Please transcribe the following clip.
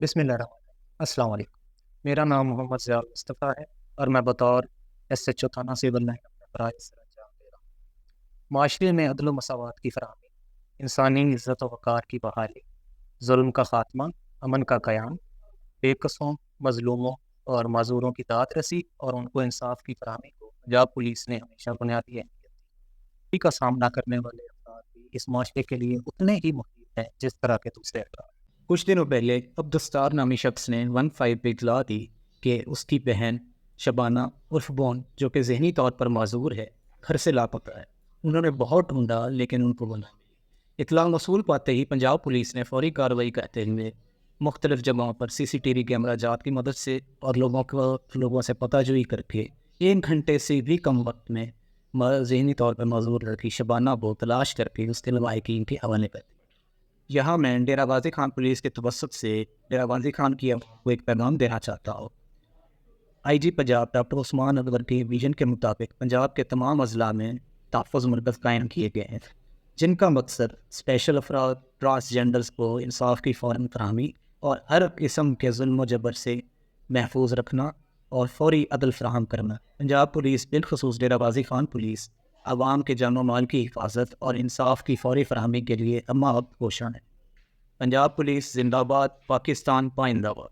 بسم اللہ الرحمن الرحیم۔ السلام علیکم۔ میرا نام محمد ضیاء مصطفیٰ ہے اور میں بطور ایس ایچ او تھانہ سول لائن اپنے فرائض سر انجام دے رہا ہوں۔ معاشرے میں عدل و مساوات کی فراہمی، انسانی عزت و وقار کی بحالی، ظلم کا خاتمہ، امن کا قیام، بے قصوں، مظلوموں اور معذوروں کی داد رسی اور ان کو انصاف کی فراہمی کو پنجاب پولیس نے ہمیشہ بنیادی اہمیت دی۔ کا سامنا کرنے والے افراد بھی اس معاشرے کے لیے اتنے ہی مفید ہیں جس طرح کے دوسرے افراد۔ کچھ دنوں پہلے عبدالستار نامی شخص نے 15 پہ اطلاع دی کہ اس کی بہن شبانہ عرف بون جو کہ ذہنی طور پر معذور ہے گھر سے لاپتہ ہے۔ انہوں نے بہت ڈھونڈا لیکن ان کو وہ نہ ملی۔ اطلاع موصول پاتے ہی پنجاب پولیس نے فوری کارروائی کرتے ہوئے مختلف جگہوں پر CCTV کیمرہ جات کی مدد سے اور لوگوں سے پتہ جوئی کر کے 1 گھنٹے سے بھی کم وقت میں ذہنی طور پر معذور لڑکی شبانہ کو تلاش کر کے اس کے لواحقین کے حوالے کر دیا۔ یہاں میں ڈیرہ غازی خان پولیس کے توسط سے ڈیرہ غازی خان کی کو ایک پیغام دینا چاہتا ہوں۔ IG پنجاب ڈاکٹر عثمان انور کے ویژن کے مطابق پنجاب کے تمام اضلاع میں تحفظ مرکز قائم کیے گئے ہیں جن کا مقصد اسپیشل افراد، ٹرانسجینڈرز کو انصاف کی فوراً فراہمی اور ہر قسم کے ظلم و جبر سے محفوظ رکھنا اور فوری عدل فراہم کرنا۔ پنجاب پولیس بالخصوص ڈیرہ غازی خان پولیس عوام کے جان و مال کی حفاظت اور انصاف کی فوری فراہمی کے لیے ہمہ وقت کوشاں ہے۔ پنجاب پولیس زندہ باد، پاکستان پائندہ باد۔